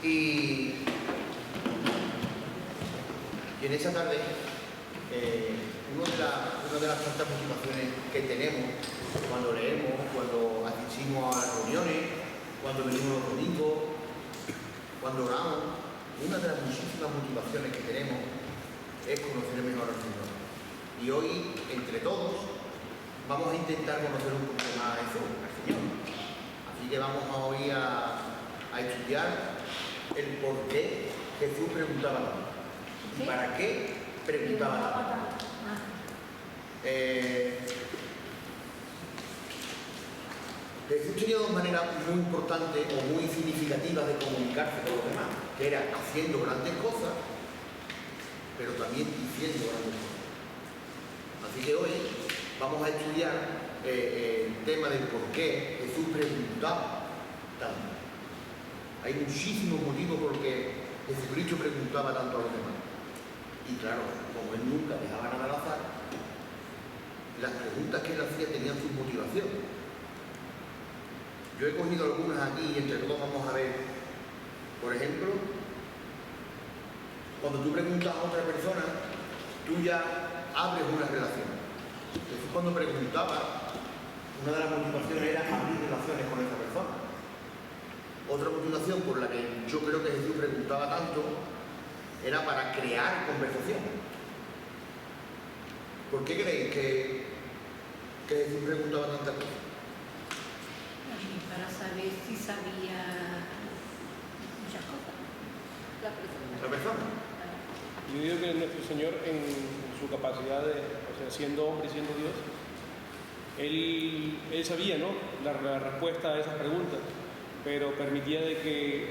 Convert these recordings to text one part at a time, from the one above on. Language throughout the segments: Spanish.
Y en esa tarde, una de las tantas motivaciones que tenemos cuando leemos, cuando asistimos a las reuniones, cuando venimos los domingos, cuando oramos, una de las muchísimas motivaciones que tenemos es conocer mejor al Señor. Y hoy, entre todos, vamos a intentar conocer un poco más a Jesús, al Señor. Así que vamos hoy a estudiar el por qué Jesús preguntaba tanto. ¿Y para qué preguntaba tanto? Jesús tenía dos maneras muy importantes o muy significativas de comunicarse con los demás, que era haciendo grandes cosas, pero también diciendo grandes cosas. Así que hoy vamos a estudiar el tema del por qué Jesús preguntaba tanto. Hay muchísimos motivos por los que Jesucristo preguntaba tanto a los demás. Y claro, como él nunca dejaba nada al azar, las preguntas que él hacía tenían su motivación. Yo he cogido algunas aquí y entre todos vamos a ver. Por ejemplo, cuando tú preguntas a otra persona, tú ya abres una relación. Jesús cuando preguntaba, una de las motivaciones era abrir relaciones con esa persona. Otra motivación por la que yo creo que Jesús preguntaba tanto era para crear conversación. ¿Por qué creéis que Jesús preguntaba tantas cosas? Para saber si sabía muchas cosas ¿La persona? Yo digo que nuestro Señor, en su capacidad de, siendo hombre y siendo Dios, él sabía, ¿no?, la respuesta a esas preguntas, pero permitía de que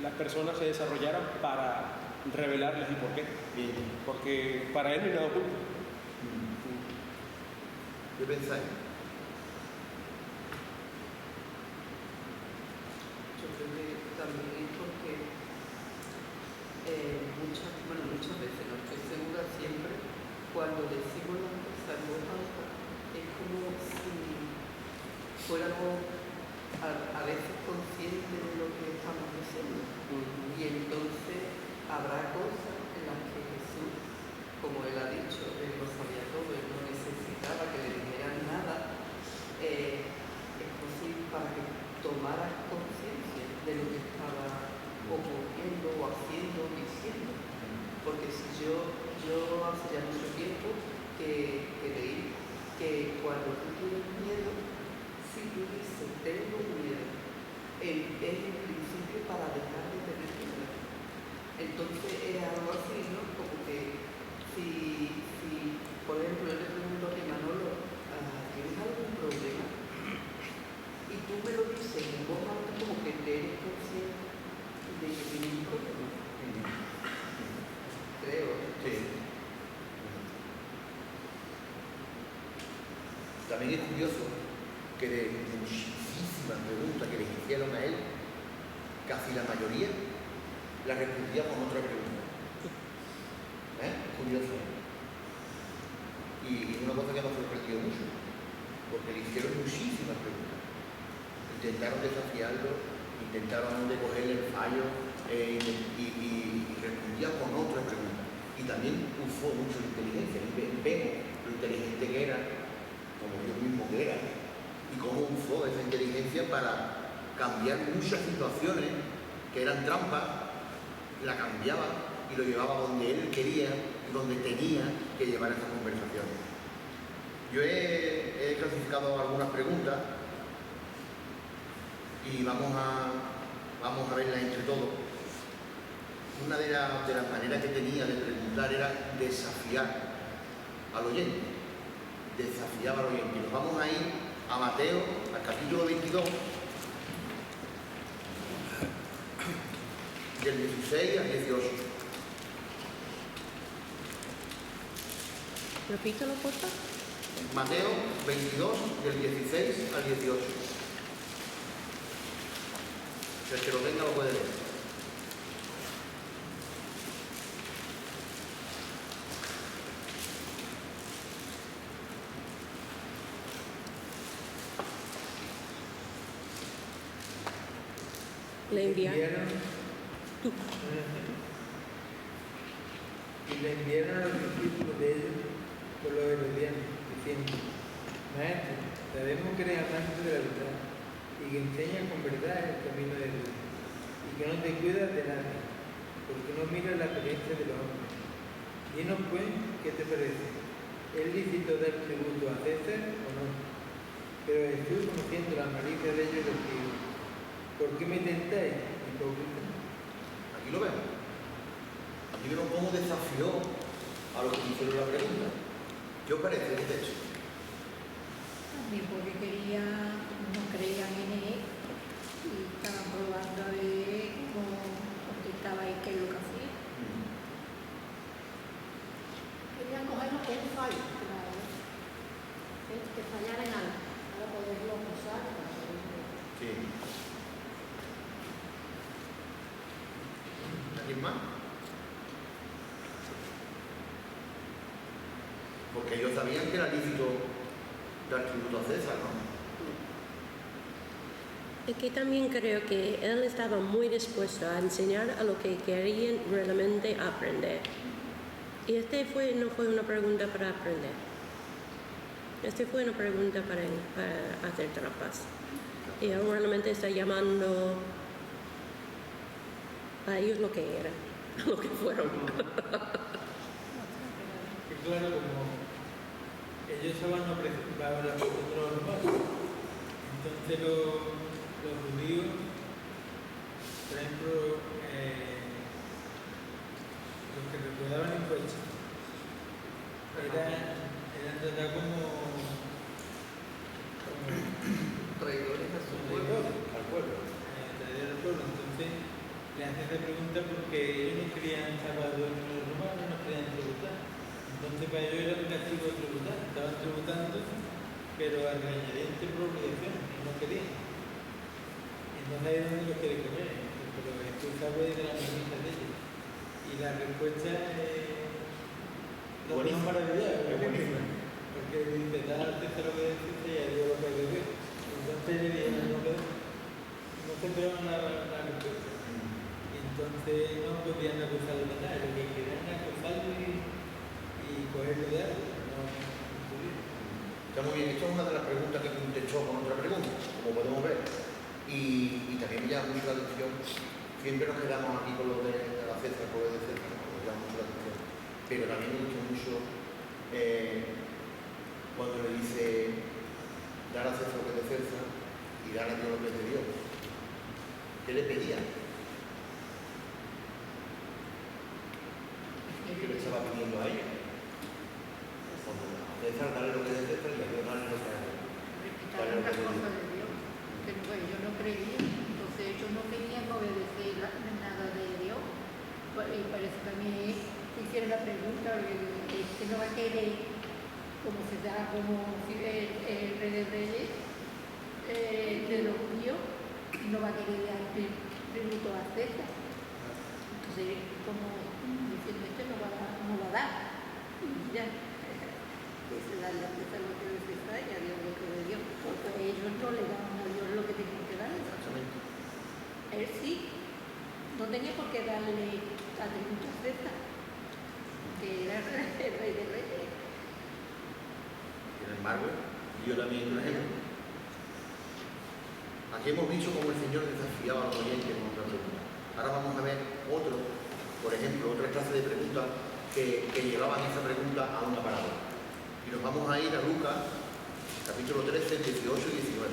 las personas se desarrollaran para revelarles el por qué. Bien. Porque para él no hay nada oculto. ¿Qué pensáis? Yo creo que también es porque muchas veces, no estoy segura, siempre cuando decimos las cosas en voz alta es como si fuéramos a veces conscientes de lo que estamos diciendo. Y entonces habrá cosas en las que Jesús, como él ha dicho, él lo sabía todo, él no necesitaba que le dijeran nada, es posible para que tomaras conciencia de lo que estaba ocurriendo o haciendo o diciendo. Porque si yo hace ya mucho tiempo que leí que cuando tú tienes miedo, si tú dices tengo miedo, es en principio para dejar de tener miedo. Entonces es algo así, ¿no? Como que si por ejemplo, yo le pregunto a mi Manolo, ¿tienes algún problema? Y tú me lo dices en voz alta, como que te eres consciente de que tienes un problema. Creo. Sí. También es curioso que de muchísimas preguntas que le hicieron a él, casi la mayoría la respondía con otra pregunta. Curioso. Y una cosa que me ha sorprendido mucho, porque le hicieron muchísimas preguntas. Intentaron desafiarlo, intentaron de cogerle el fallo y respondía con otra pregunta. Y también usó mucho la inteligencia. Vemos lo inteligente que era, como Dios mismo que era, y cómo usó esa inteligencia para cambiar muchas situaciones que eran trampas, la cambiaba y lo llevaba donde él quería y donde tenía que llevar esa conversación. Yo he clasificado algunas preguntas y vamos a verlas entre todos. Una de las maneras que tenía de preguntar era desafiar al oyente. Desafiaba al oyente. Nos vamos a ir a Mateo, al capítulo 22, del 16 al 18. Repítelo, por favor. Mateo 22, del 16 al 18. El que lo tenga lo puede leer. Le enviaron Tú. Y le enviaron a los discípulos de ellos por los herodianos, diciendo: Maestro, sabemos que eres amante de la verdad y que enseñas con verdad el camino de Dios, y que no te cuidas de nadie, porque no miras la apariencia de los hombres. Dinos pues, ¿qué te parece? ¿Es lícito dar tributo a César o no? Pero Jesús, conociendo la malicia de ellos, les dijo: ¿por qué me tentáis, hipócritas? Aquí lo vemos. Aquí vemos cómo desafió a los que hicieron la pregunta. ¿Qué os parece este texto? También porque no creían en él y estaban probando a ver cómo contestaba y qué es lo que hacía. Querían cogerlo con un fallo, claro. Que fallara en algo, para poderlo acusar. Sí. ¿Alguien más? Porque ellos sabían que era lícito dar tributo a César, ¿no? Es que también creo que él estaba muy dispuesto a enseñar a lo que querían realmente aprender. Y no fue una pregunta para aprender. Fue una pregunta para hacer trampas. Y él realmente está llamando a ellos lo que eran, lo que fueron. Y claro, como ellos estaban bajo la cultura romana, entonces los judíos, por ejemplo, los que recaudaban impuestos, eran tratados como traidores a su pueblo. al pueblo. Traidores al pueblo. Entonces le hacen esa pregunta porque ellos no querían estar bajo los romanos, no querían tributar. Entonces para ellos era un castigo tributar. Estaban tributando, pero a regañadientes por obligación, y no querían. Entonces ahí es donde los quiere comer. Pero Jesús sabe de la malicia de ellos. Y la respuesta es lo que nos maravilla, porque dice: da al César lo que deciste y a Dios lo que debe. Entonces le dijeron: no se esperaban la respuesta. Y entonces no podían acusarlo de nada, lo que querían acusarlo y cogerlo de algo. No pudieron. Está muy bien. Esto es una de las preguntas que contestó con otra pregunta, como podemos ver. Y también me llama mucho la atención. Siempre nos quedamos aquí con lo de la César, con lo de César, nos llama mucho la atención. Pero también me gusta mucho cuando le dice: dar a César lo que es de César y dar a Dios lo que es de Dios. ¿Qué le pedía? ¿Qué le estaba pidiendo a ella? A César darle lo que es de César y a Dios darle lo que es de Dios. Respetaban las cosas de Dios, que ellos no creían, entonces ellos no querían obedecer nada de Dios. Y parece que a mí hicieron la pregunta, que no va a querer, como se da como el rey de reyes de los judíos, no va a querer dar tributo a César. Entonces, como diciendo esto no va a dar. Y ya, dice: darle a César lo que es de César y a Dios lo que es de Dios, porque ellos no le daban a Dios lo que tenían que darle. Exactamente. Él sí, no tenía por qué darle atributo a César, que era el rey de reyes. Sin embargo, yo también un ejemplo. Aquí hemos visto cómo el Señor desafiaba a los oyentes con otra pregunta. Ahora vamos a ver por ejemplo, otra clase de preguntas que llevaban esa pregunta a una parábola. Y nos vamos a ir a Lucas, capítulo 13, 18 y 19.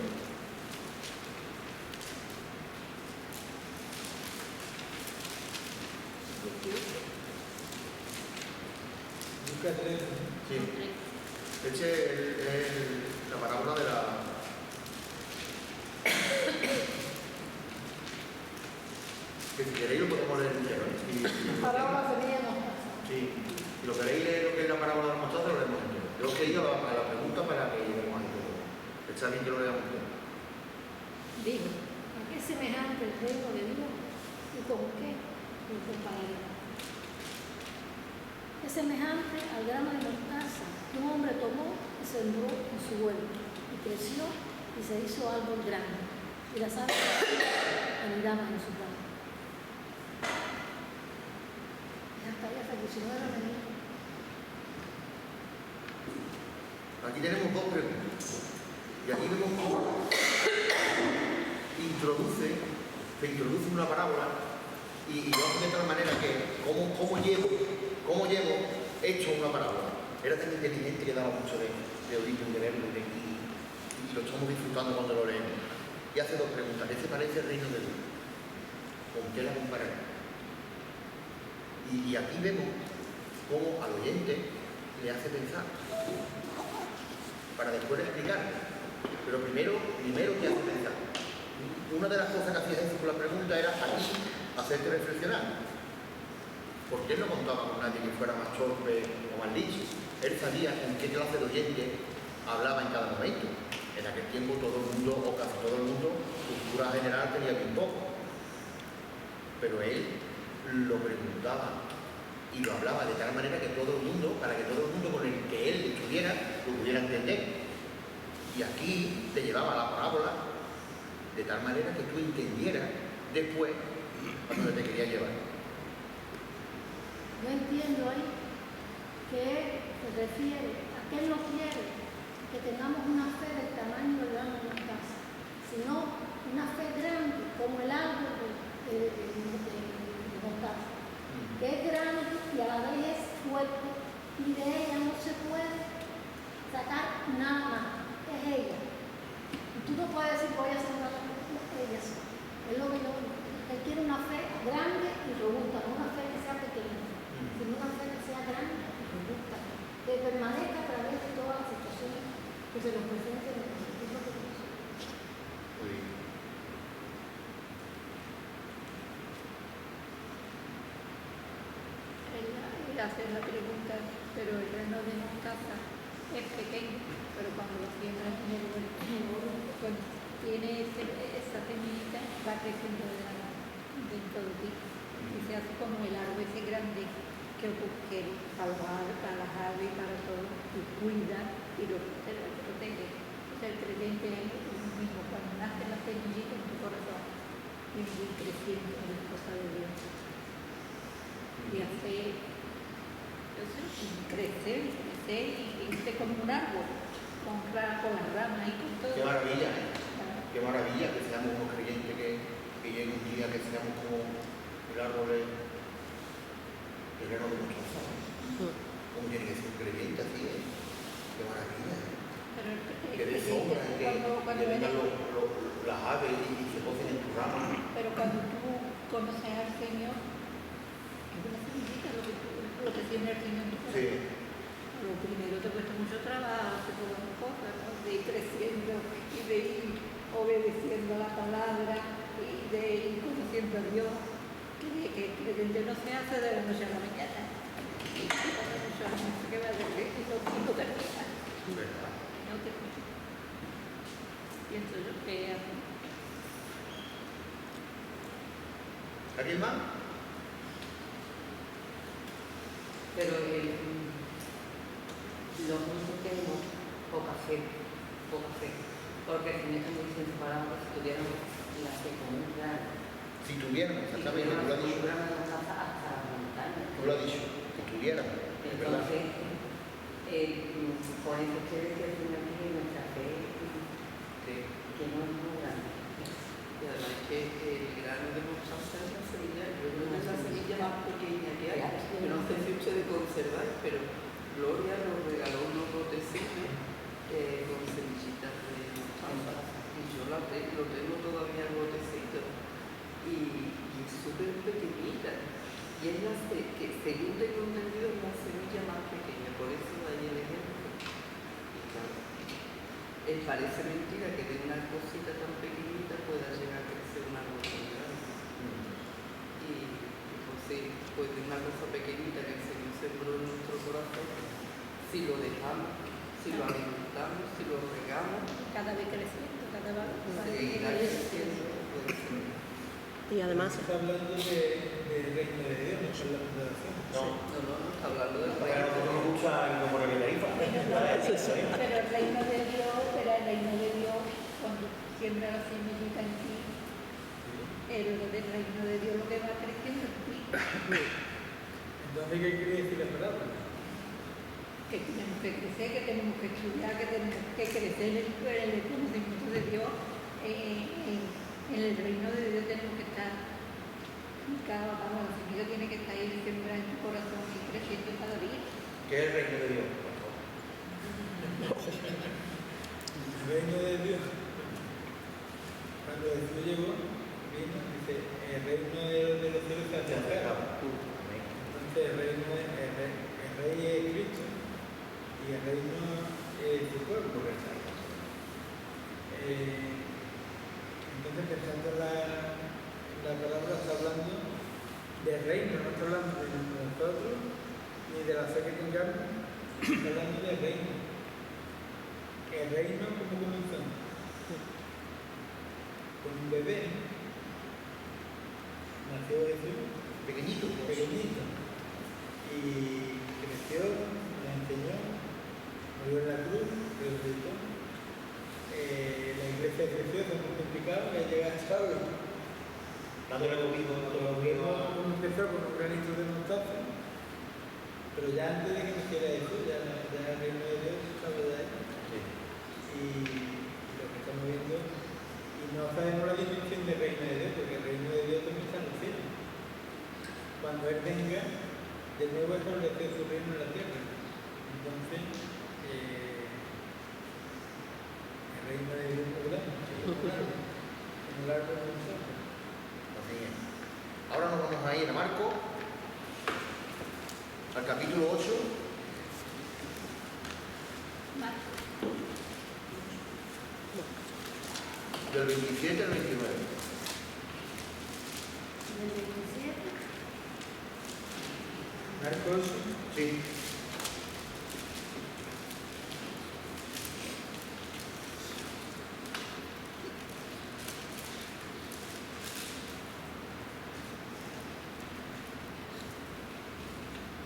Lucas 13. Sí. Esta es la parábola de la... que si queréis lo podemos leer entero, ¿eh? Parábola tenía mostaza. Sí, si lo queréis leer lo que es la parábola de la mostaza, lo leemos entero. Yo os he ido a la pregunta para que lleguemos ahí todo. Está bien que lo leamos entero. Dijo: ¿a qué es semejante el reino de Dios? ¿Y con qué lo compararemos? Es semejante al grano de mostaza que un hombre tomó y sembró en su huerto, y creció y se hizo árbol grande, y las aves anidaban en su ramo. porque si no era venir. Aquí tenemos dos preguntas. Y aquí vemos cómo se introduce una parábola y lo hace de tal manera que cómo llevo hecho una parábola. Era tan inteligente que daba mucho de origen de verlo y lo estamos disfrutando cuando lo leemos. Y hace dos preguntas. ¿Qué se parece al reino de Dios? ¿Con qué la comparará? Y aquí vemos cómo al oyente le hace pensar para después explicarle. Pero primero te hace pensar. Una de las cosas que hacía Jesús con la pregunta era aquí hacerte reflexionar. Porque él no contaba con nadie que fuera más torpe o más listo. Él sabía en qué clase de oyente hablaba en cada momento. En aquel tiempo todo el mundo, o casi todo el mundo, cultura general tenía bien poco. Pero él lo preguntaba y lo hablaba de tal manera que todo el mundo, para que todo el mundo con el que él estuviera, lo pudiera entender. Y aquí te llevaba la parábola de tal manera que tú entendieras después a donde te quería llevar. Yo entiendo ahí que se refiere a que él no quiere que tengamos una fe del tamaño del árbol de una casa, sino una fe grande como el árbol de mostaza, que es grande y a la vez es fuerte y de ella no se puede sacar nada más, es ella. Y tú no puedes decir voy a hacer una ella sí. Es lo que él quiere una fe grande y robusta, no una fe que sea pequeña, sino una fe que sea grande y robusta, que permanezca a través de todas las situaciones que se nos presenten en el sentido de Dios. Él hace la pregunta, pero el reino de mostaza es pequeño, pero cuando lo siembras en el cuando tiene esa semillita, va creciendo dentro de ti y se hace como el árbol ese grande que para las aves, para todo, y cuida y lo protege. O sea, el creyente es lo mismo, cuando nace la semillita en tu corazón, y ir creciendo en las cosas de Dios. Y hace crecer y irse como un árbol, con las ramas y con todo. Qué maravilla, ¿eh? Qué maravilla que seamos unos creyentes que llegue un día que seamos como el árbol del reino de mostaza. ¿Cómo tiene que ser un creyente así? Qué maravilla. Que dé sombra, que vengan las aves y se posen en tu rama. Pero cuando tú conoces al Señor, es una semillita lo que tiene el Señor en tu corazón. Sí. Lo primero te cuesta mucho trabajo, hacer todas las cosas, ¿no? De ir creciendo y de ir obedeciendo la palabra y de ir conociendo a Dios, que el creyente no se hace de la noche a la mañana. Y pasa mucho a la noche que va a decir y no termina. ¿Verdad? No termina. Pienso yo que ¿Alguien más? Pero los muchos tenemos poca fe, porque en esto muy separado si tuviéramos la fe común, claro. Si tuviéramos, exactamente, tú lo has dicho. Hasta la montaña. Tú lo has dicho, que tuviéramos, es verdad. Entonces, por eso quiere decir aquí que nuestra fe que no es muy grande. Y además es que el grano de mostaza es la semilla, yo creo que es la semilla más pequeña que hay. Yo no sé si ustedes conserváis, pero Gloria nos regaló unos botecitos con semillitas de mostaza. Y yo lo tengo todavía el botecito. Y es súper pequeñita. Y es la que, según tengo entendido, es la semilla más pequeña. Por eso de ahí el ejemplo. Y claro, parece mentira que de una cosita tan pequeñita pueda llegar a crecer una árbol tan grande. Y entonces, pues de una cosa pequeñita que se nos sembró en nuestro corazón, si lo dejamos, si lo alimentamos, si lo regamos, cada vez creciendo, cada vez seguirá creciendo. Puede ser. Y además, Está hablando del reino de Dios, no es la fundación. No. No está hablando del Porque a reino. nosotros nos gusta incorporabilidad. Pero el reino de Dios, cuando siembra la semillita en ti, el reino de Dios lo que va creciendo en ti. Entonces, ¿qué quiere decir la palabra? Que tenemos que crecer, que tenemos que estudiar, que tenemos que crecer en el conocimiento de Dios. En el reino de Dios tenemos que estar, vamos, la semilla tiene que estar ahí sembrada en tu corazón y creciendo cada día. ¿Qué es el reino de Dios? El reino de Dios. Cuando Jesús llegó, vino, dice, el reino de los cielos se ha acercado. Entonces el reino el rey es Cristo y el reino es su pueblo. Entonces pensando la palabra está hablando del reino, no está hablando de nosotros ni de la fe que tengamos, está hablando del reino. El reino, ¿cómo comenzó? Con un bebé. Nació Jesús. Pequeñito. Pequeñito. Y creció, nos enseñó, murió en la cruz, resucitó. La iglesia creció, se multiplicaba, ya llega hasta hoy. Dándole conmigo, Empezó con un granito de mostaza, pero ya antes de que naciera Jesús, ya el reino de Dios estaba de ahí. Y lo que estamos viendo, y no sabemos la dimensión del reino de Dios, porque el reino de Dios también está en los cielos. Cuando Él venga, de nuevo establecer su reino en la tierra. Entonces, el reino de Dios es grande, en el árbol de nosotros. Así es. Ahora nos vamos a ir a Marcos, al capítulo 8. Del 27 al 29. ¿Del 27? Marcos, Sí.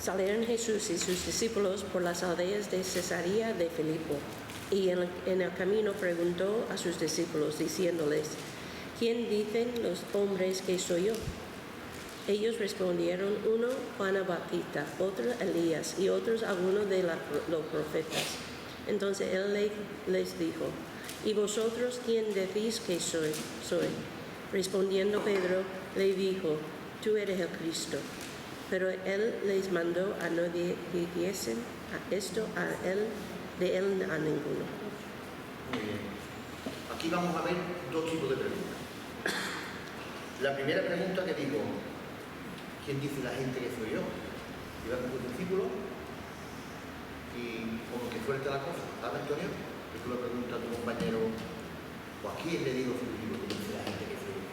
Salieron Jesús y sus discípulos por las aldeas de Cesarea de Filipo, y en el camino preguntó a sus discípulos, diciéndoles, ¿quién dicen los hombres que soy yo? Ellos respondieron, uno Juan el Bautista, otro Elías, y otros algunos de los profetas. Entonces él les dijo, ¿y vosotros quién decís que soy? Respondiendo Pedro, le dijo, tú eres el Cristo. Pero él les mandó a no dijesen esto de él a ninguno. Muy bien. Aquí vamos a ver dos tipos de preguntas. La primera pregunta que digo, ¿quién dice la gente que soy yo? Iba con tus discípulos y como que suelta la cosa, ¿sabes, Antonio? Que tú le preguntas a tu compañero, ¿o a quién le digo su libro que dice la gente que soy yo?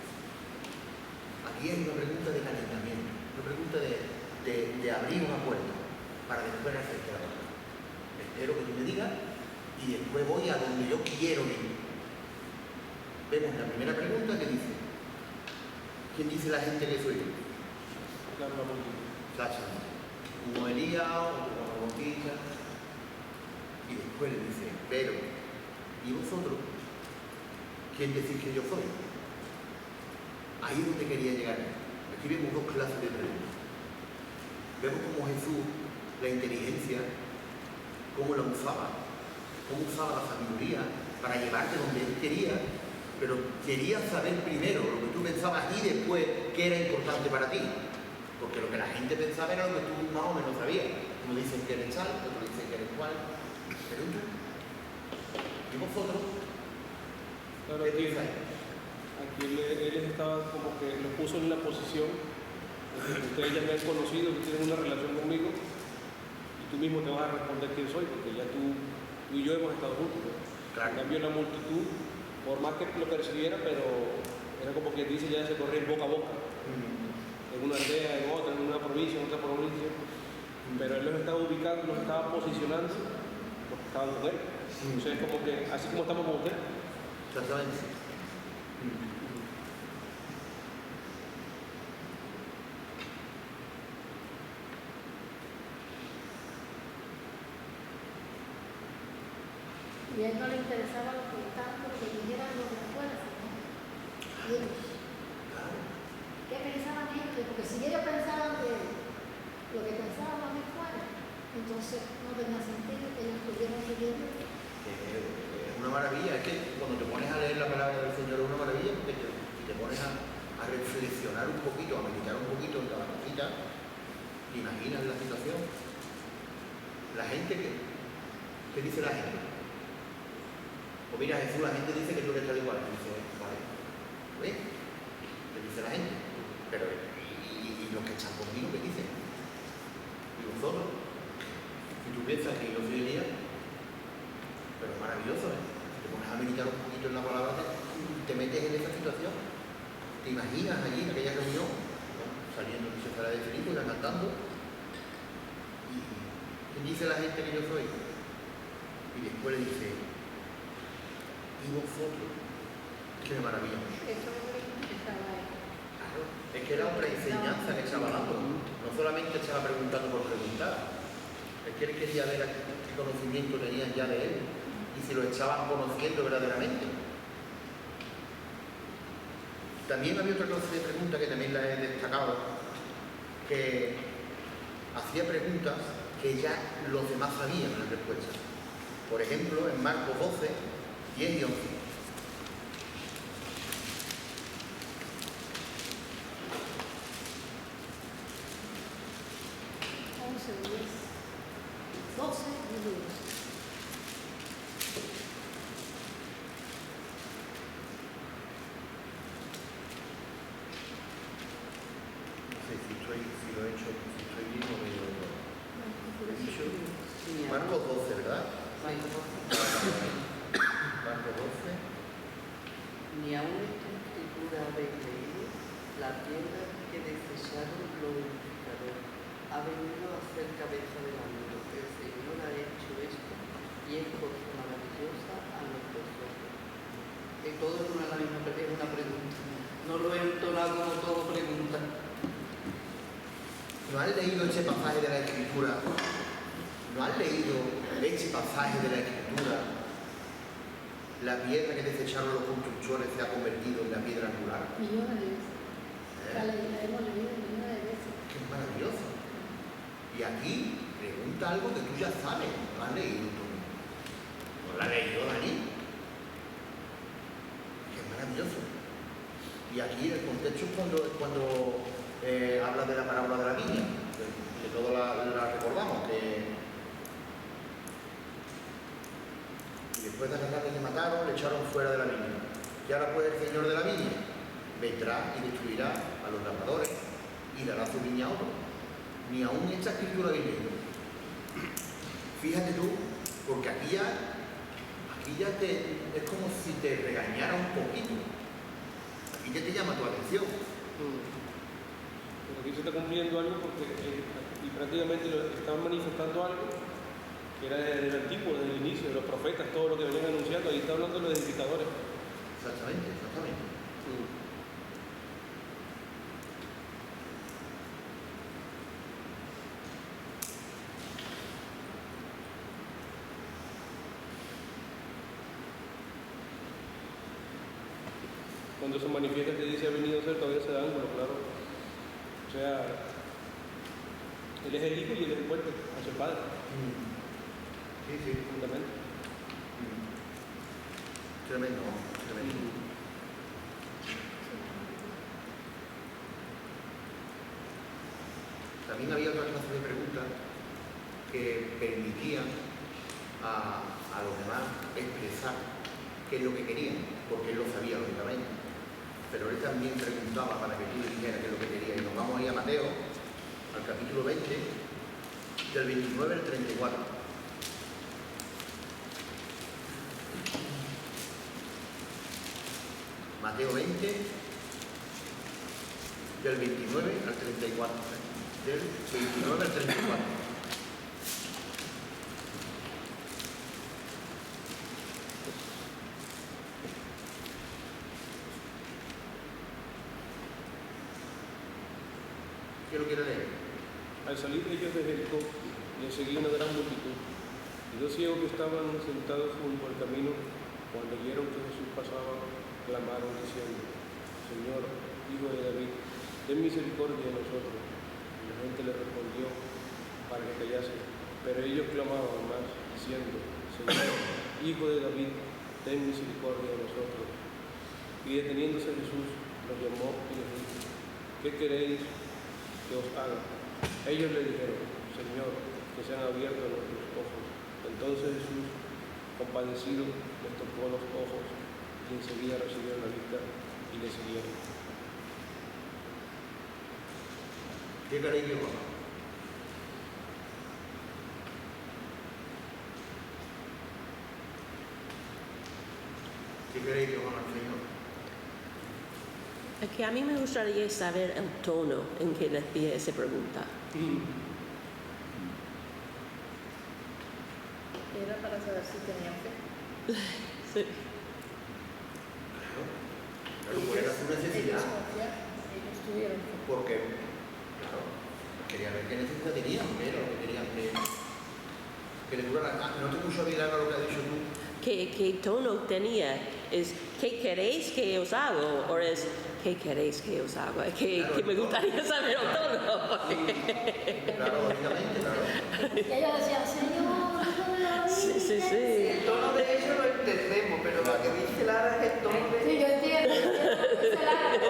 Aquí hay una pregunta de calentamiento, una pregunta de abrir una puerta para después hacerte la puerta. Espero que tú me digas y después voy a donde yo quiero ir. Vemos la primera pregunta que dice, ¿quién dice la gente que soy yo? Claro, la multitud. Exactamente. Como Elías, otro como Bautista. Y después le dice, pero, ¿y vosotros? ¿Quién decís que yo soy? Ahí es donde quería llegar. Aquí vemos dos clases de preguntas. Vemos cómo Jesús, la inteligencia, cómo la usaba, cómo usaba la sabiduría para llevarte donde él quería, pero quería saber primero lo que tú pensabas y después qué era importante para ti. Porque lo que la gente pensaba era lo que tú más o menos sabías. Uno dicen que eres tal, otro dicen que eres cual. Pero tú, ¿y vosotros? Claro, ¿Qué aquí pensáis? él estaba como que lo puso en la posición de que ustedes ya me han conocido, que tienen una relación conmigo, y tú mismo te vas a responder quién soy, porque ya tú y yo hemos estado juntos. Claro. En cambio, la multitud, por más que lo percibiera, pero era como que dice, ya se corría el boca a boca. En una aldea, en otra, en una provincia, en otra provincia. Pero él los estaba ubicando, los estaba posicionando, porque estaban con él. Entonces es como que, así como estamos con usted. Exactamente. Y a él no le interesaba lo que tanto que vinieran los de afuera, sino ellos. ¿Qué pensaban ellos? Porque si ellos pensaban de lo que pensaban no tenía sentido que ellos pudieran seguir. Es una maravilla, es que cuando te pones a leer la palabra del Señor es una maravilla, porque si te pones a reflexionar un poquito, a meditar un poquito en cada cosita, te imaginas la situación. La gente ¿qué dice la gente? Pues mira, Jesús, la gente dice que tú eres tal igual. Dice, vale, ¿ves? ¿Qué dice la gente? Pero, ¿y los que están conmigo qué dicen? ¿Y vosotros? Si tú piensas que yo soy Elías, pero es maravilloso, ¿eh? Si te pones a meditar un poquito en la palabra, te metes en esa situación. Te imaginas allí en aquella reunión, ¿no? Saliendo de Cesarea de Filipo, y cantando. Y ¿qué dice la gente que yo soy? Y después le dice, ¿y vosotros? Qué maravilla. Eso estaba ahí. Claro, es que era otra enseñanza que estaba dando. No solamente estaba preguntando por preguntar, es que él quería ver qué conocimiento tenían ya de él y si lo estaban conociendo verdaderamente. También había otra clase de pregunta que también la he destacado, que hacía preguntas que ya los demás sabían las respuestas. Por ejemplo, en Marcos 12, 10 y 11. Si lo he hecho, si estoy bien o me lo he dicho. Marcos 12, ¿verdad? Marcos 12. Ni aún esta escritura habéis leído, la tierra que desecharon los edificadores ha venido a ser cabeza del mundo. El Señor ha hecho esto y es cosa maravillosa a nuestros ojos. Que todo es una pregunta. No lo he entonado como todo pregunta. ¿No has leído este pasaje de la Escritura? ¿No has leído este pasaje de la Escritura? La piedra que desecharon los constructores se ha convertido en la piedra angular. Millones de veces. La hemos leído millones de veces. Qué maravilloso. Y aquí pregunta algo que tú ya sabes. ¿No has leído tú? ¿No lo has leído, Dani? Qué maravilloso. Y aquí el contexto es cuando habla de la parábola de la viña, que todos la recordamos, y después de agarrarle que mataron, le echaron fuera de la viña. Y ahora pues el señor de la viña vendrá y destruirá a los labradores y dará su viña a otro. Ni aún esta escritura de leído. Fíjate tú, porque aquí ya es como si te regañara un poquito. Aquí ya te llama tu atención. Pero aquí se está cumpliendo algo porque y prácticamente estaban manifestando algo que era del antiguo, desde el inicio, de los profetas, todo lo que venían anunciando. Ahí está hablando de los edificadores. Exactamente. Cuando se manifiesta que dice ha venido a ser, todavía se da ángulo, claro. O sea, él es el hijo y él es el puerto hacia el padre. Sí. Fundamental. Tremendo. También había otra clase de preguntas que permitían a los demás expresar qué es lo que querían, porque él lo sabía lógicamente. Pero él también preguntaba para que tú le dijeras qué es lo que quería. Y nos vamos a ir a Mateo, al capítulo 20, del 29 al 34. Mateo 20, del 29 al 34. Del 29 al 34. ¿Quién lo quiere leer? Al salir ellos de Jericó, les seguía una gran multitud. Y dos ciegos que estaban sentados junto al camino, cuando oyeron que Jesús pasaba, clamaron diciendo: Señor, Hijo de David, ten misericordia de nosotros. Y la gente le respondió para que callase. Pero ellos Ellos clamaban más, diciendo, Señor, Hijo de David, ten misericordia de nosotros. Y deteniéndose Jesús, los llamó y les dijo, ¿qué queréis que os haga? Ellos le dijeron, Señor, que sean abiertos nuestros ojos. Entonces Jesús, compadecido, les tocó los ojos y enseguida recibieron la vista y le siguieron. ¿Qué queréis que os haga? ¿Qué queréis que os haga el Señor? Es que a mí me gustaría saber el tono en que decía esa pregunta. Era para saber si tenían fe. Sí. Claro, pues era su necesidad. Ellos tuvieron fe. Porque, claro, quería ver qué necesidad tenían, pero querían que le durara. No te puso a mirar a lo que has dicho tú. ¿Qué tono tenía? ¿Es qué queréis que os hago? ¿O es qué queréis que os hago? Es que me gustaría saber el tono. Claro, lógicamente, claro. Y ellos decían, Señor, Hijo de David. Sí. El tono de ellos lo entendemos, pero lo que dice Lara es el tono de Sí, yo entiendo. Dice Lara, que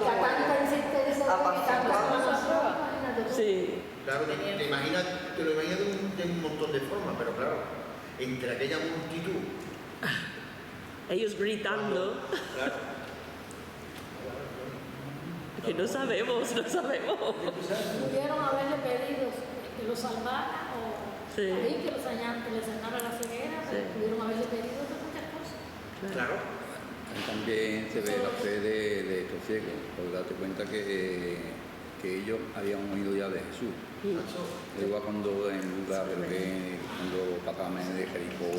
a tanta insistencia y tantas cosas, imagínate tú. Sí. Claro, te lo imaginas de un montón de formas, pero claro, entre aquella multitud. Ellos gritando, Claro. que no sabemos. Pudieron haberle pedido que lo salvara o Sí. ahí que le sanara la ceguera, Sí. pudieron haberle pedido de muchas cosas. Claro. Ahí también se ve la fe de estos ciegos, porque date cuenta que ellos habían oído ya de Jesús. Igual cuando en lugar de cuando pasaban de Jericó,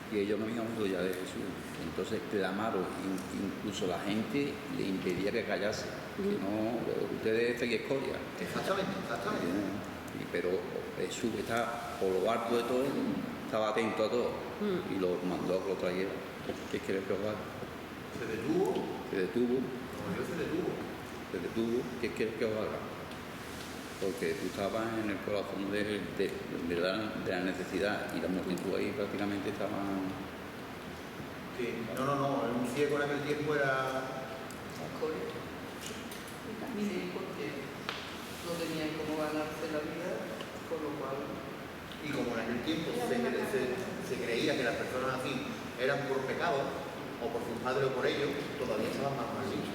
y ellos no habían oído ya de Jesús. Entonces clamaron, incluso la gente le impedía que callase, que no, ustedes se escoria. Exactamente. Pero Jesús está por lo alto de todo, estaba atento a todo y los mandó a que lo trajeran. ¿Qué quieres que os haga? Se detuvo. Como Dios se detuvo. ¿Qué quieres que os haga? Porque tú estabas en el corazón de la necesidad y la multitud ahí prácticamente estaban... Sí. No. Un ciego en aquel tiempo era. Sí, porque no tenían cómo ganarse la vida, con lo cual... Y como en aquel tiempo se creía que las personas así eran por pecado, o por sus padres o por ellos, todavía estaban más malditos.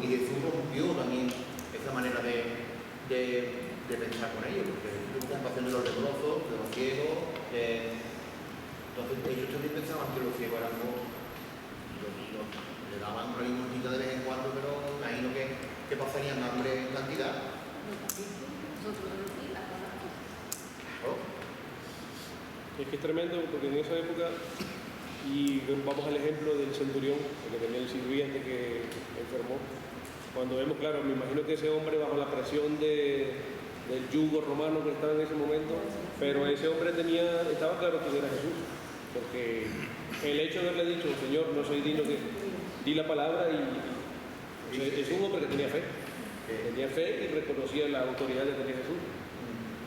Y Jesús rompió también esa manera de pensar con ellos, porque Jesús compasión de los leprosos, de los ciegos. Entonces ellos también pensaban que los ciegos eran le daban una limonita de vez en cuando, pero imagino que pasarían hambre en cantidad. Claro. Es que es tremendo porque en esa época, y vamos al ejemplo del centurión, el que tenía el sirviente que enfermó, cuando vemos, claro, me imagino que ese hombre bajo la presión del yugo romano que estaba en ese momento, pero ese hombre estaba claro que era Jesús, porque el hecho de haberle dicho, Señor, no soy digno que di la palabra y es un hombre que tenía fe y reconocía la autoridad que tenía Jesús,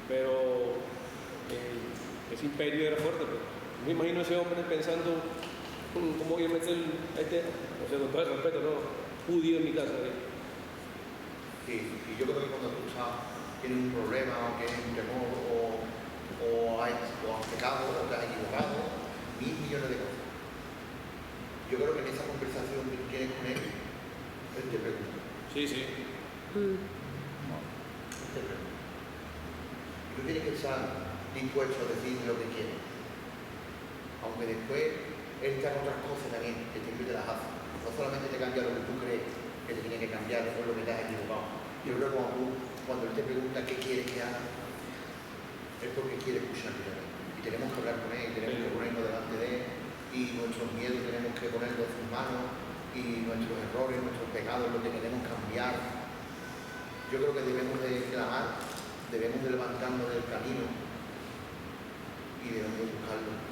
pero ese imperio era fuerte. Pues. Me imagino a ese hombre pensando cómo voy a meter a o sea, con todo el respeto, no, judío en mi casa. Sí, y yo creo que cuando tú tienes un problema o tienes un temor o has pecado o te has equivocado, 1.000 millones de cosas. Yo creo que en esa conversación que tienes con él te pregunta. Sí. Te pregunta. Tú tienes que estar dispuesto a decir lo que quieres. Aunque después él te haga otras cosas también, que siempre te las hace. No solamente te cambia lo que tú crees que te tiene que cambiar, o lo que te has equivocado. Yo creo que cuando él te pregunta qué quieres que haga, es porque quiere escucharte también. Y tenemos que hablar con él, tenemos que ponernos delante de él, y nuestros miedos tenemos que ponerlos en sus manos, y nuestros errores, nuestros pecados, lo que queremos cambiar. Yo creo que debemos de clamar, debemos de levantarnos del camino y debemos de buscarlo.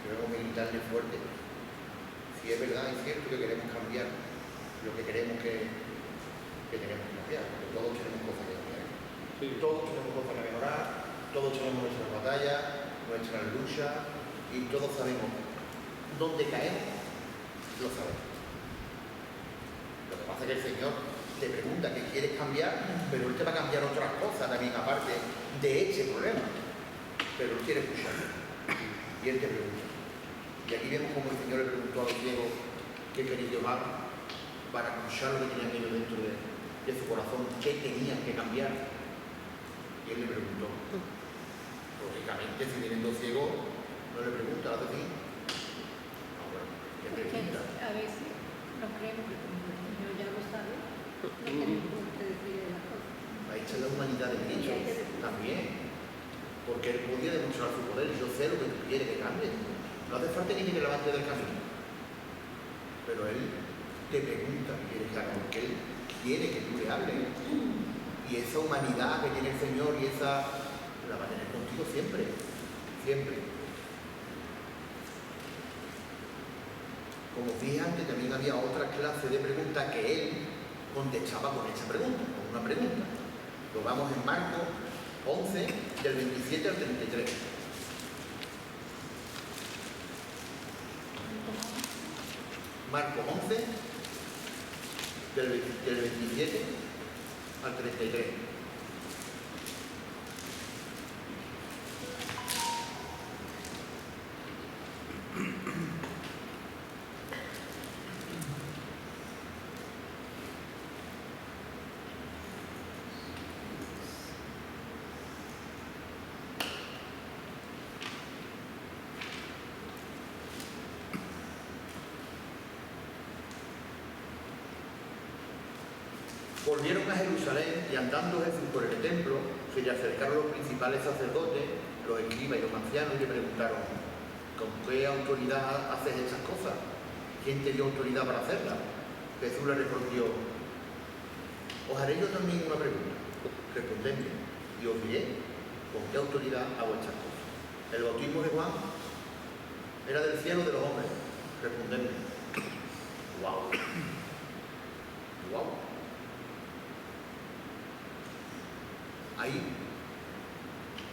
Debemos de gritarle fuerte. Si es verdad, es cierto que queremos cambiar lo que queremos que tenemos que cambiar, porque todos tenemos cosas que cambiar. Sí. Todos tenemos cosas que mejorar, todos tenemos nuestras batallas, nuestras luchas y todos sabemos dónde caemos, lo sabemos. Lo que pasa es que el Señor te pregunta qué quieres cambiar, pero Él te va a cambiar otras cosas también aparte de ese problema. Pero Él quiere escuchar. Y Él te pregunta. Y aquí vemos como el Señor le preguntó a los ciegos qué querían llevar para escuchar lo que tenían ellos dentro de su corazón, qué tenían que cambiar. Y Él le preguntó. Lógicamente, si vienen dos ciegos, no le pregunta, ¿hace así? No, bueno, ¿qué pregunta? A veces no creemos que como el Señor ya lo sabe, no tenemos por qué decirle las cosas. Ahí está la humanidad de Cristo también. Porque Él podía demostrar su poder. Yo sé lo que tú quieres que cambie. No hace falta ni que te levantes del camino. Pero Él te pregunta qué quieres que haga, porque Él quiere que tú le hables. Y esa humanidad que tiene el Señor y esa la va a tener contigo siempre. Siempre. Como dije antes, también había otra clase de preguntas que Él contestaba con esa pregunta, con una pregunta. Lo vamos en Marcos 11, del 27 al 33. Marcos 11, del 27 al 33. Volvieron a Jerusalén y andando Jesús por el templo, se le acercaron los principales sacerdotes, los escribas y los ancianos y le preguntaron: ¿con qué autoridad haces estas cosas? ¿Quién te dio autoridad para hacerlas? Jesús le respondió: os haré yo también una pregunta. Respondedme y os diré con qué autoridad hago estas cosas. ¿El bautismo de Juan era del cielo o de los hombres? Respondedme. ¡Wow! ¡Wow!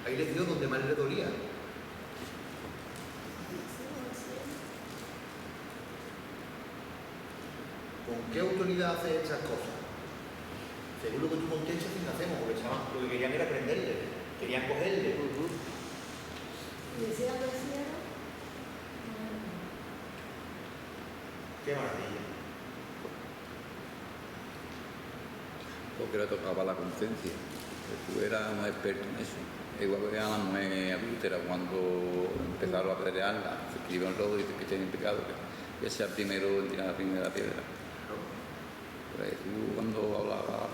Ahí les dio donde más le dolía. ¿Con qué autoridad haces estas cosas? Según lo que tú contestas, sí que hacemos, porque lo que querían era aprenderle, querían cogerle. ¿Y decía del cielo? ¡Qué maravilla! Porque le tocaba la conciencia. Tú eras un experto en eso. Igual que a la mujer adúltera, cuando empezaron a apedrearla, se escribió en lodo y dice que tienen pecado, que sea el primero en tirar la primera piedra. Pues tú cuando hablaba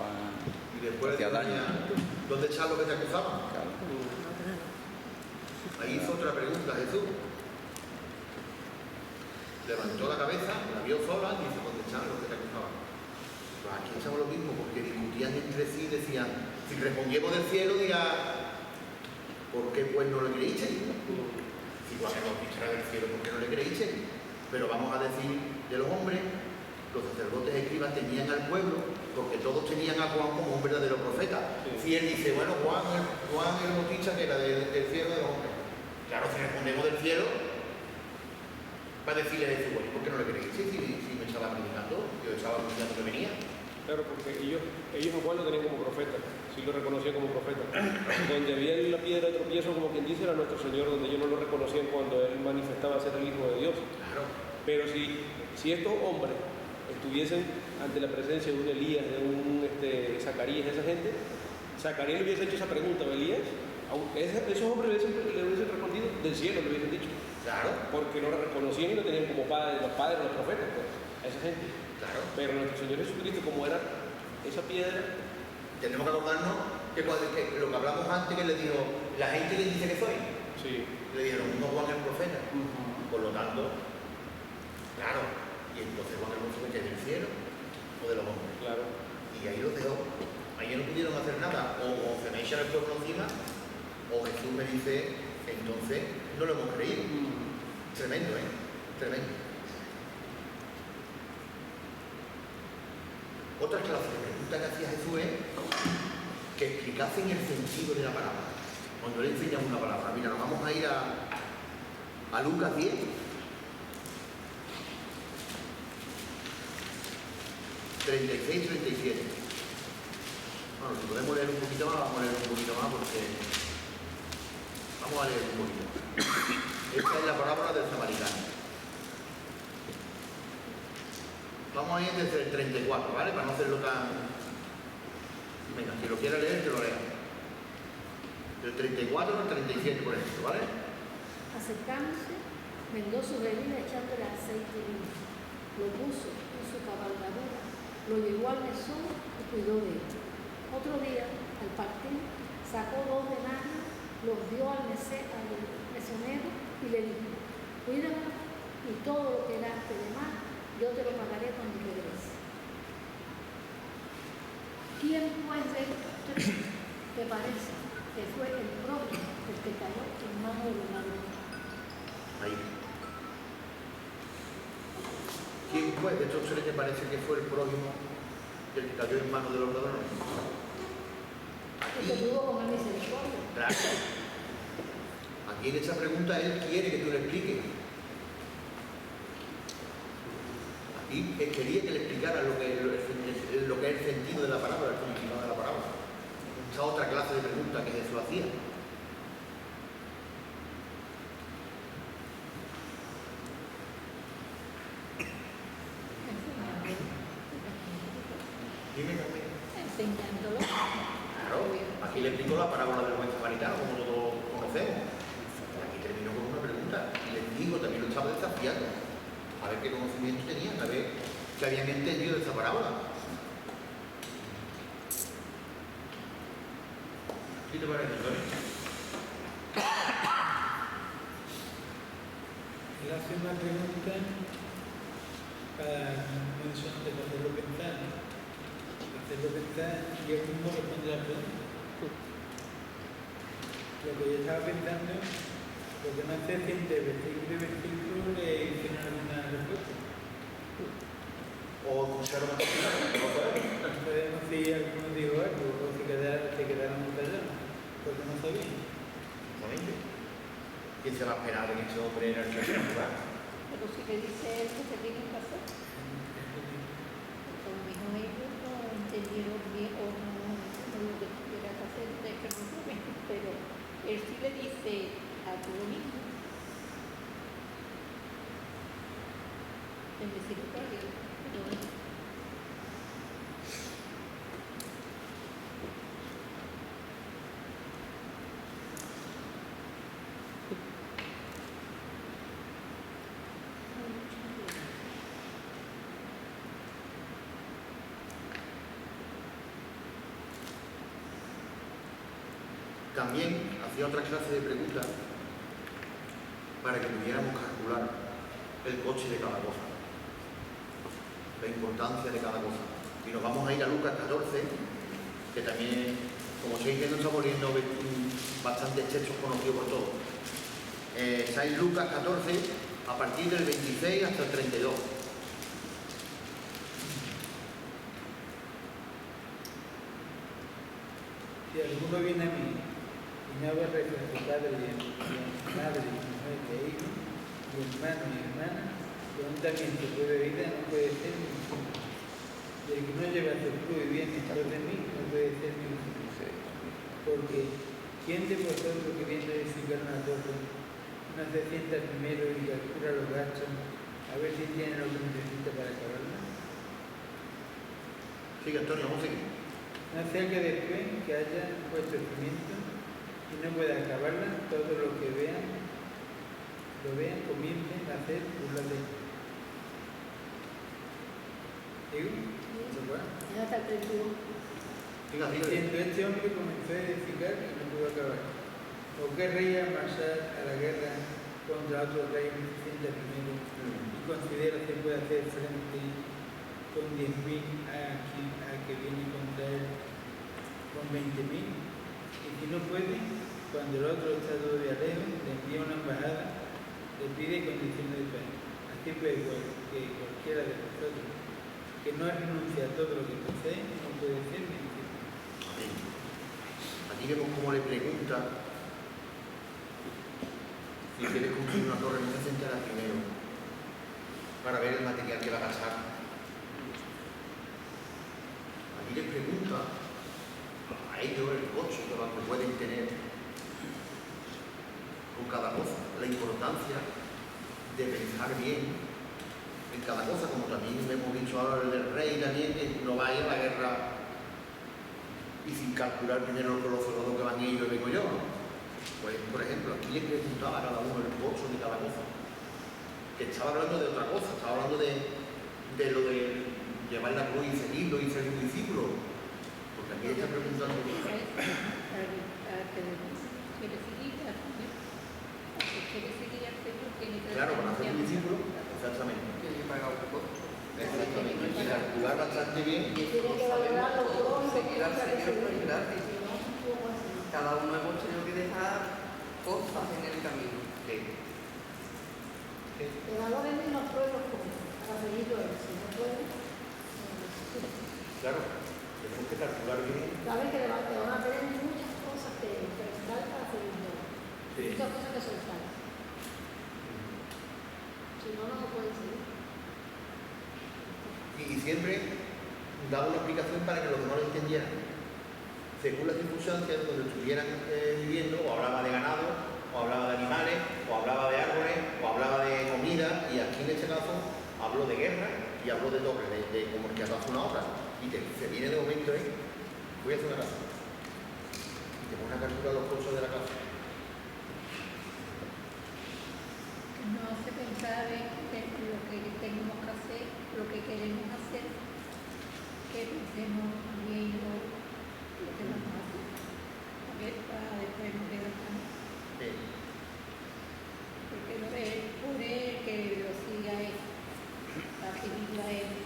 y después hacía daño. ¿Dónde está lo que te acusaban? Claro. Ahí hizo otra pregunta Jesús. Levantó la cabeza, la vio sola y dice: ¿dónde están los que te acusaban? Pues aquí estamos lo mismo, porque discutían entre sí y decían: si respondíamos del cielo, dirá, ¿por qué pues no le creísteis? Si Juan el Bautista era del cielo, ¿por qué no le creísteis? Pero vamos a decir de los hombres, los sacerdotes escribas tenían al pueblo, porque todos tenían a Juan como un verdadero profeta. Sí. Si él dice: bueno, Juan el Bautista, que era del cielo de los hombres. Claro, si respondemos del cielo, va a decirle a Jesús: bueno, ¿por qué no le creísteis si me estaba predicando? Yo estaba anunciando que venía. Claro, porque ellos a Juan lo tenían como profeta, sí lo reconocían como profeta. Donde había la piedra de tropiezo, como quien dice, era nuestro Señor, donde ellos no lo reconocían cuando Él manifestaba ser el Hijo de Dios. Claro. Pero si estos hombres estuviesen ante la presencia de un Elías, de un Zacarías, de esa gente, Zacarías le hubiese hecho esa pregunta a Elías, esos hombres le hubiesen respondido del cielo, le hubiesen dicho. Claro. Porque no lo reconocían y lo tenían como padre, los padres, los profetas, pues, a esa gente. Claro. Pero nuestro Señor Jesucristo, como era esa piedra, Tenemos que acordarnos que lo que hablamos antes, que le dijo: la gente que dice que soy, sí. le dijeron: no, Juan el profeta. Por lo tanto, claro, y entonces Juan el profeta, ¿es del cielo o de los hombres? Claro. Y ahí los dejó. Ahí no pudieron hacer nada. O se me echan el pueblo encima, o Jesús me dice: entonces no lo hemos creído. Tremendo, ¿eh? Tremendo. Otra clase de pregunta que hacía Jesús es que explicasen el sentido de la palabra. Cuando le enseñas una palabra. Mira, nos vamos a ir a Lucas 10. 36, 37. Bueno, si podemos leer un poquito más, vamos a leer un poquito más porque... Vamos a leer un poquito más. Esta es la parábola del samaritano. Vamos a ir desde el 34, ¿vale? Para no hacerlo tan... Venga, si lo quiera leer, que lo lea. Del 34 al 37, por ejemplo, ¿vale? Acercándose, vendó su bebida echándole aceite y vino. Lo puso en su cabalgadura, lo llevó al mesón y cuidó de él. Otro día, al partir, sacó 2 denarios, los dio al mesonero y le dijo: cuídalo y todo lo que gaste de más, yo te lo pagaré cuando regrese. ¿Quién pues de estos tres te parece que fue el prójimo el que cayó en manos de los ladrones? Ahí. ¿Quién pues de estos tres te parece que fue el prójimo el que cayó en manos de los ladrones? El que tuvo con él misericordia. Claro. Aquí en esa pregunta él quiere que tú le expliques. Aquí él quería que le explicara lo que es el sentido de la palabra, el significado de la palabra. Esa otra clase de pregunta que Jesús hacía. Dime, Carmen. Enseñándolo. Claro, aquí le explicó la parábola del buen samaritano, como todos conocemos. Aquí terminó con una pregunta. Y les digo, también lo estaba desafiando. A ver qué conocimiento tenían, a ver qué habían entendido de esta parábola. ¿Qué te parece, Tony? Él hace una pregunta para hacerlo pensar, y él mismo responde la pregunta. Lo que yo estaba pensando, lo que no sé si entre versículo y versículo le hicieron alguna respuesta. O escucharon a No sabemos si alguno dijo algo o si quedaron muy callados, porque no sabían. Exactamente. ¿Quién se va a esperar en este hombre en el tercer lugar? Pero si le dice él que se tiene que hacer, a lo mejor ellos no entendieron bien o no lo que tuviera que hacer de que no saben, pero él sí le dice a todo mismo. En misericordia. También hacía otra clase de preguntas para que pudiéramos calcular el coste de cada cosa, la importancia de cada cosa. Y nos vamos a ir a Lucas 14, que también, como estáis viendo, estamos leyendo bastantes textos conocidos por todos. Está en Lucas 14, a partir del 26 hasta el 32. Si alguno viene a mí y no aborrece a su padre y a su madre y mujer y hijo, y hermano y hermana, aún también su propia vida no puede ser mi discípulo. Y el que no lleva su cruz y viene tras de mí no puede ser mi discípulo. Porque ¿quién de vosotros queriendo edificar una torre no se sienta primero y calcula los gastos a ver si tiene lo que necesita para acabarla? Sigue, Antonio, vamos a seguir. No sea que después que haya puesto el cimiento y no pueda acabarla, todos los que lo vean, comiencen a hacer burlas de él. ¿Digo? ¿Se acuerdan? Ya está el 31. Siga, sigue. Siendo este hombre comenzó a edificar y no pudo acabar. ¿O qué rey a marchar a la guerra contra otro rey no se sienta primero y considera que puede hacer frente con 10.000 a que viene contra él con 20.000? Y si no puede, cuando el otro está todavía lejos, le envía una embajada, le pide condiciones de paz. Así pues, igual que cualquiera de nosotros que no renuncia a todo lo que posee, no puede ser mi discípulo. Aquí vemos cómo le pregunta Si quieres construir una torre, no se centra primero para ver el material que va a gastar. Aquí les pregunta a ellos el coche que pueden tener con cada cosa, la importancia de pensar bien en cada cosa, como también hemos dicho ahora el del rey también, que no vaya a la guerra y sin calcular primero con los soldados que van ellos y lo vengo yo, ¿no? Pues, por ejemplo, aquí les preguntaba a cada uno el costo de cada cosa, que estaba hablando de otra cosa, estaba hablando de lo de llevar la cruz y seguirlo y ser un discípulo, porque aquí está preguntando. Claro, para hacer un discípulo, exactamente. Que yo paga un costo. Exactamente, y calcular bastante bien. Tiene que valorarlo todo y Seguir al Señor no es gratis. si no, no puedo hacer. Cada uno hemos tenido que dejar cosas en el camino. Sí. Que valoren en los pueblos para seguirlo él. Si no puede, Claro, tenemos que calcular bien. sabes que te van a pedir muchas cosas que prestar para seguirlo. Sí. Muchas cosas que soltar. Si no, no lo pueden seguir. Y siempre daba una explicación para que los demás lo entendieran. Según las circunstancias donde estuvieran viviendo, o hablaba de ganado, o hablaba de animales, o hablaba de árboles, o hablaba de comida, y aquí en este caso habló de guerra y habló de torres, de como el que hace una obra. Y se viene de momento, voy a hacer una casa. Y te pones a calcular los costos de la casa. No se pensaba en lo que tenemos que hacer, lo que queremos hacer, que pensemos bien lo que vamos a hacer, para después no quedar tan. Sí. Porque lo es poner que lo siga él, para seguirla en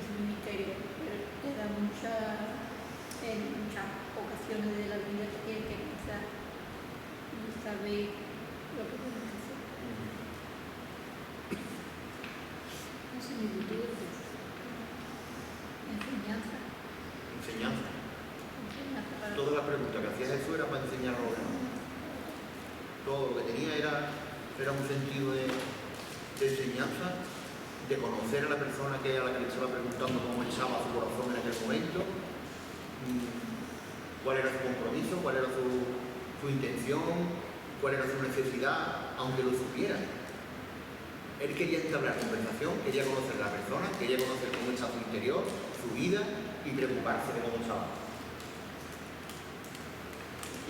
su ministerio, pero te da en muchas ocasiones de la vida que tienes que pensar y saber lo que tienes que hacer. No similitudes. Enseñanza. Enseñanza. Enseñanza para Todas las preguntas que hacía Jesús era para enseñar a los demás. Todo lo que tenía era un sentido de enseñanza, de conocer a la persona a la que le estaba preguntando cómo echaba su corazón en aquel momento, cuál era su compromiso, cuál era su intención, cuál era su necesidad, aunque lo supiera. Él quería entablar conversación, quería conocer a la persona, quería conocer cómo está su interior, su vida y preocuparse de cómo estaba.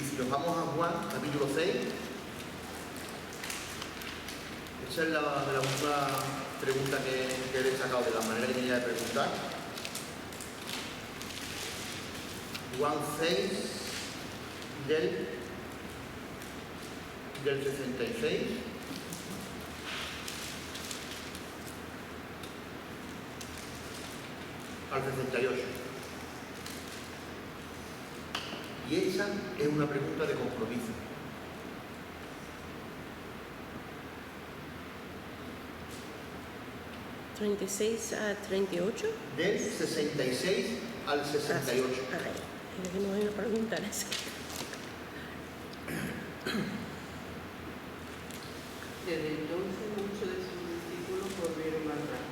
Y si nos vamos a Juan, capítulo 6, esa es la última pregunta que he destacado de la manera que tenía de preguntar. Juan 6, del 66 al 68. Y esa es una pregunta de compromiso. ¿36 a 38? Del 66 al 68. A ver, tenemos una pregunta en esa. Desde entonces muchos de sus discípulos volvieron atrás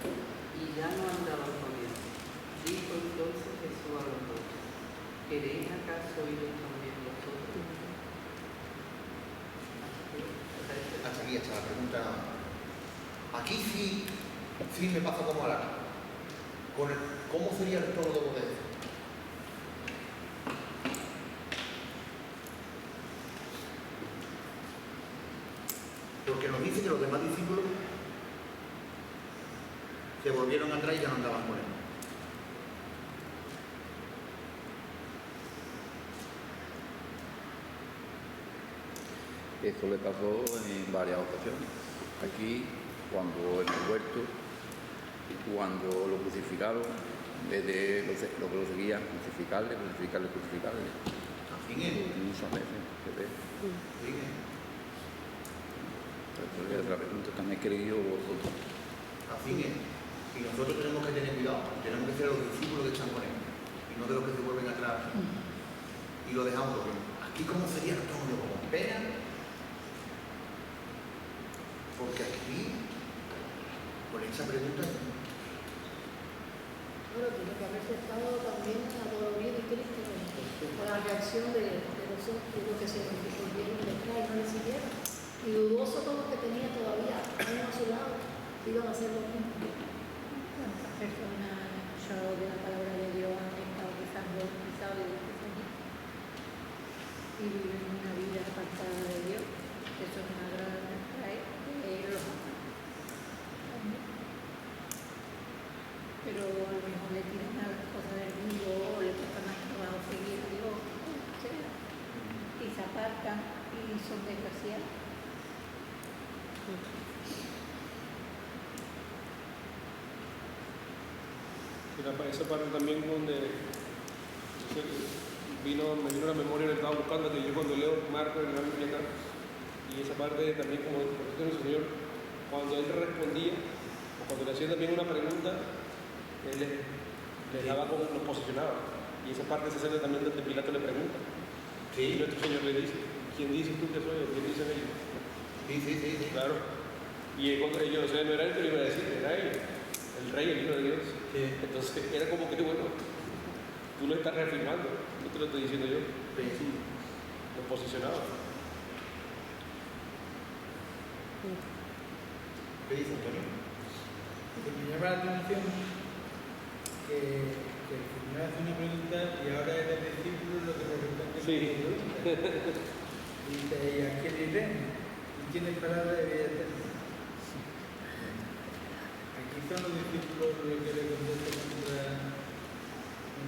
y ya no andaban con él. Dijo entonces Jesús a los dos: ¿queréis acaso ir también vosotros? Hasta aquí está la pregunta nada más. Aquí sí me pasa como a ¿cómo sería el tono de poder? Porque nos dice que los demás discípulos se volvieron atrás y ya no andaban con él. Esto le pasó en varias ocasiones. Aquí, cuando en el huerto, cuando lo crucificaron, desde lo que lo seguían, crucificarle. Así es. Muchas veces se ve. Así es. Entonces, otra pregunta también querido vosotros. Así es. Y nosotros tenemos que tener cuidado. Tenemos que ser los discípulos que están con él. Y no de los que se vuelven atrás. Y lo dejamos. Porque aquí, ¿cómo sería el tono? ¿Con pena? Porque aquí, con esa pregunta, Bueno, tiene que haberse estado también adolorido y triste por la reacción de los otros, lo que se volvieron detrás y no le siguieron. Y dudoso todo lo que tenía todavía uno a su lado, iban a hacer lo mismo. ¿Cuántas personas han escuchado de la palabra de Dios, han estado pisando de Dios y viven una vida apartada de Dios? Eso es una gran trae de los pero a lo mejor le tiran a las cosas del mundo o le cuesta más trabajo seguir a Dios, o sea, y se apartan y son desgraciados. Esa parte también donde me vino a la memoria, le estaba buscando, que yo cuando leo Marcos en la Biblia acá, y esa parte también como el Señor, cuando Él respondía, o cuando le hacía también una pregunta, Él les daba como los posicionaba. Y esa parte se hace también donde Pilato le pregunta. sí, Y nuestro Señor le dice, ¿quién dices tú que soy? ¿O quién dicen ellos? sí. Claro. Y ellos, o sea, no era él que lo iba a decir, era él, el rey, el hijo de Dios. Sí. Entonces era como que, bueno, tú lo estás reafirmando, no te lo estoy diciendo yo. Sí. Lo posicionaba. ¿Qué dice Antonio? Que me llama la atención que el Señor hace una pregunta y ahora es el discípulo lo que le responde Sí. con la pregunta. Y dice, ¿y a quién iremos? ¿Y quién es palabra de vida eterna? Aquí son los discípulos los que le contestan contra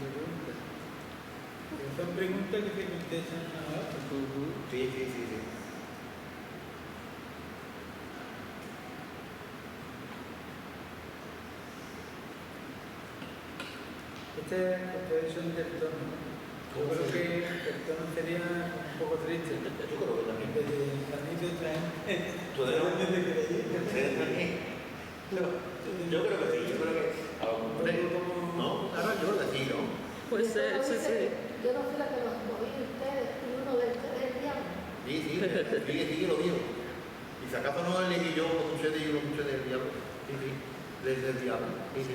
preguntas. Pero son preguntas que se contestan a otros. Sí. Ustedes son del tono. Yo creo que el tono sería un poco triste. Yo creo que también. Desde el Sanito traen. ¿Tú de dónde te creí? ¿Ustedes también? No, yo creo que sí, yo creo que a lo mejor no, ahora yo creo que sí, ¿no? Pues Y después sí, dice sí. que yo no fui la que los moví ustedes y uno del diablo. Sí, lo digo. Y si acaso no elegí yo los sucede y los sucede del diablo. Sí, del diablo. Sí.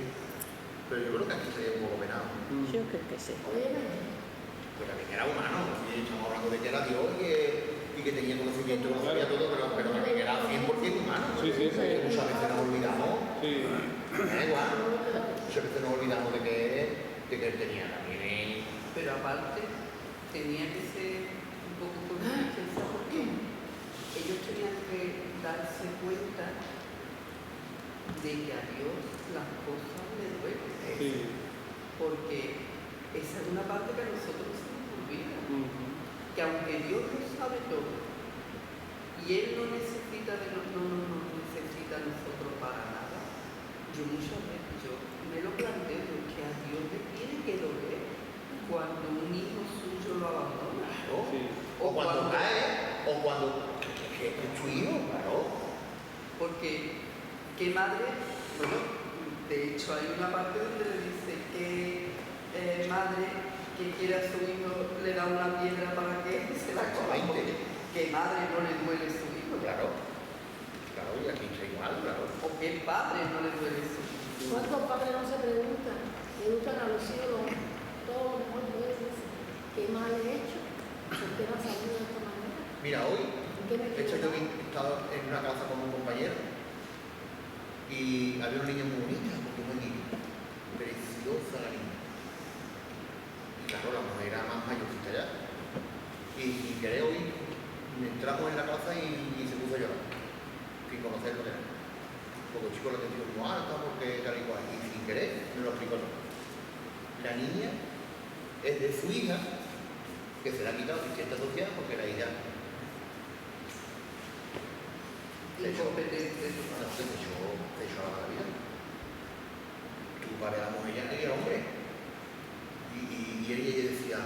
Pero yo creo que aquí sería un poco penado. Yo creo que sí. Óyeme, Porque también era humano, ¿no? Estamos hablando de que era Dios y que tenía conocimiento, que lo sabía todo, pero también era 100% humano. Sí. Muchas veces nos olvidamos. Sí. Igual. Muchas veces nos olvidamos de que él tenía también. Pero aparte, tenía que ser un poco consciente porque ellos tenían que darse cuenta de que a Dios las cosas le duelen. Sí. Porque esa es una parte que a nosotros se nos olvida. Que aunque Dios lo sabe todo, y Él no necesita de nosotros, no nos necesita a nosotros para nada, yo muchas veces me lo planteo que a Dios le tiene que doler cuando un hijo suyo lo abandona. Claro. Sí. O cuando cae, o cuando que es tu hijo, claro. Porque, ¿qué madre? Bueno, de hecho hay una parte donde le dice que madre que quiere a su hijo le da una piedra para que se la coma. ¿Qué madre no le duele su hijo? Claro, y aquí está igual, claro. ¿O qué padre no le duele su hijo? ¿cuántos padres no se preguntan? Educan a los hijos todo lo mejor pueden. ¿Qué mal he hecho? ¿Por qué no ha salido de esta manera? Mira, hoy, ¿En qué me de hecho, yo equivoco? estaba en una casa con un compañero y había una niña muy bonita, porque muy niña, preciosa la niña. Y claro, la mujer era más mayorcita ya. Y sin querer hoy entramos en la casa y se puso a llorar, sin conocer lo que era. Porque el chico lo tenía muy alta, porque tal y cual. Y sin querer me lo explicó todo. La niña es de su hija, que se le ha quitado asistencia social porque la hija Incompetente. se echó a la vida. Tu padre la mujer ya era hombre. Y ella decía,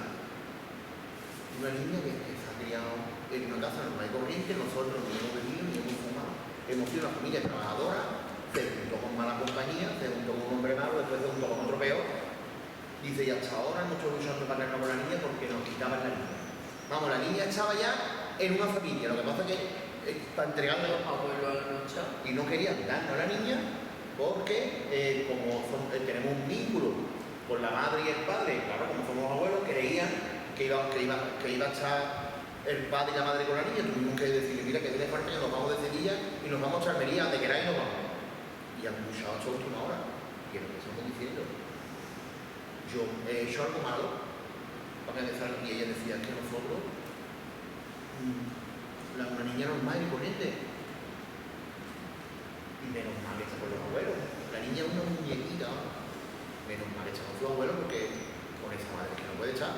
una niña que se ha criado en una casa normal y corriente, nosotros ni hemos bebido ni hemos fumado. Hemos sido una familia trabajadora, se juntó con mala compañía, se juntó con un hombre malo, después se juntó con otro peor. Dice, y hasta ahora hemos hecho luchando para tenernos con la niña porque nos quitaban la niña. Vamos, la niña estaba ya en una familia, lo que pasa es que para entregarle Los abuelos a la noche. y no querían darnos a la niña porque tenemos un vínculo con la madre y el padre, claro, como somos abuelos, creían que iba a estar el padre y la madre con la niña. Tuvimos que decirle, mira, que de parte nos vamos de Sevilla y nos vamos a Almería, donde queráis nos vamos. Y han luchado hasta la última hora. Y es lo que estamos diciendo. Yo he hecho algo malo para empezar, y ella decía que nosotros, una niña normal y corriente, y menos mal que está con los abuelos. La niña es una muñequita, menos mal que está con su abuelo porque con esa madre que no puede estar.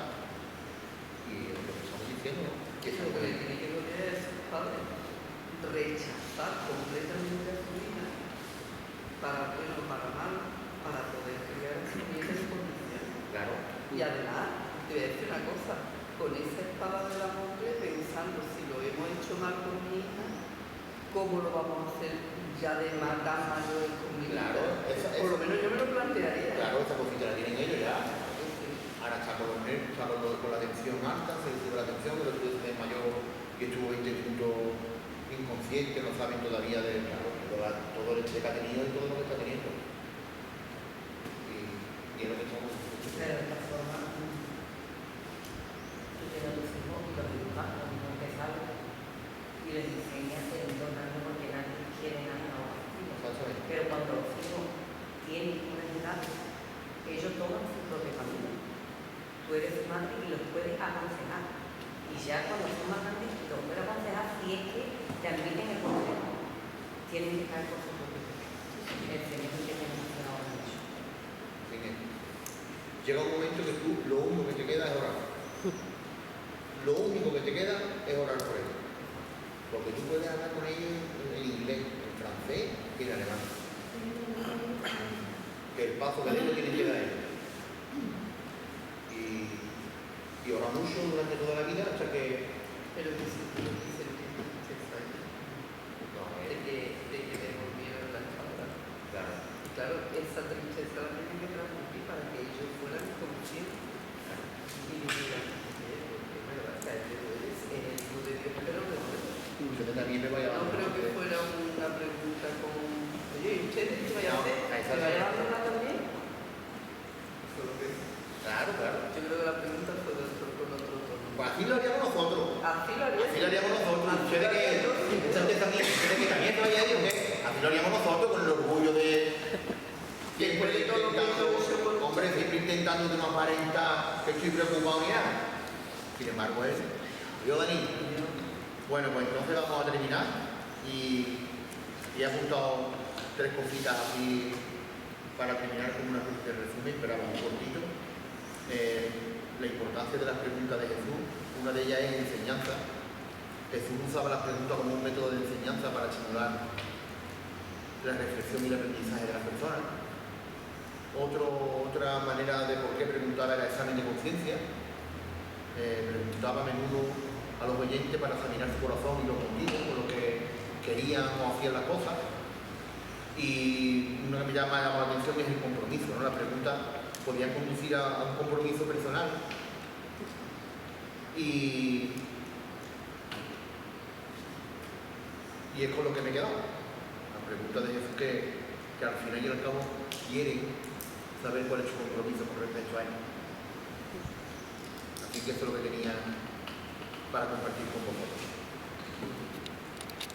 Y es lo que estamos diciendo, que es Lo algo que le que tiene que doler a sus padres, rechazar completamente a su hija para bueno, para mal, para poder criar a su nieta en condiciones. claro. Y además, te voy a decir una cosa, con esa espada del amor pensando si lo hemos hecho mal con mi hija, ¿cómo lo vamos a hacer ya de más mayores con mi hija? Claro, Por lo menos yo me lo plantearía. Claro, esa cosita la tienen ellos ya. Ahora está con los nervios, está con la tensión alta, se le sube la tensión, pero tú desde mayor que estuvo 20 minutos inconsciente, no saben todavía de todo el estrés que ha tenido y todo lo que está teniendo. Y es lo que estamos Pero de esta forma, tú tienes a tus hijos y los educas cuando empezaron y les enseñas el entorno porque nadie quiere nada a los hijos. Exactamente. Pero cuando los hijos tienen una edad, ellos toman su propio camino. Tú eres su madre y los puedes aconsejar. Y ya cuando son más grandes, los puedes aconsejar si es que te admiten el consejo. Tienen que estar por su propio camino. El Señor es el que tiene que hacer ahora mucho. Llega un momento que tú lo único que te queda es orar. Lo único que te queda es orar por ellos. Porque tú puedes hablar con ellos en inglés, en francés y en alemán. Que el paso que ellos tienen que dar ellos. Y ora mucho durante toda la vida hasta que... Pero que si tú lo dices que falla, de que me volvieron la espalda. Claro. Claro, esa tristeza la tienen que transmitir para que ellos fueran conscientes y digan, porque es verdad, que te dueles, es el hijo de Dios, pero me duele. Yo también me vaya a No creo que fuera una pregunta con, oye, ¿y ustedes qué vayan a hacer? ¿Se vayan a hablar también? Solo que Claro, claro. yo creo que la pregunta fue de otro con otro tono. Pues así lo haríamos nosotros. Así lo haría. Así lo haríamos nosotros. Ustedes que también todavía ellos, que así lo haríamos nosotros con el orgullo de... Siempre intentando, hombre, siempre intentando de no aparentar que estoy preocupado ni nada. Sin embargo, yo, Dani. Bueno, pues entonces vamos a terminar y he apuntado 3 cositas así para terminar con una especie de resumen, pero vamos cortito. La importancia de las preguntas de Jesús, una de ellas es enseñanza. Jesús usaba las preguntas como un método de enseñanza para estimular la reflexión y el aprendizaje de las personas. Otra manera de por qué preguntaba era examen de conciencia. Preguntaba a menudo a los oyentes para examinar su corazón y los motivos por los que querían o hacían las cosas. Y una que me llama la atención es el compromiso, ¿no? La pregunta podía conducir a un compromiso personal. Y es con lo que me he quedado. La pregunta de Jesús que al final y al cabo quieren saber cuál es su compromiso con respecto a él. Así que eso es lo que tenía para compartir con vosotros.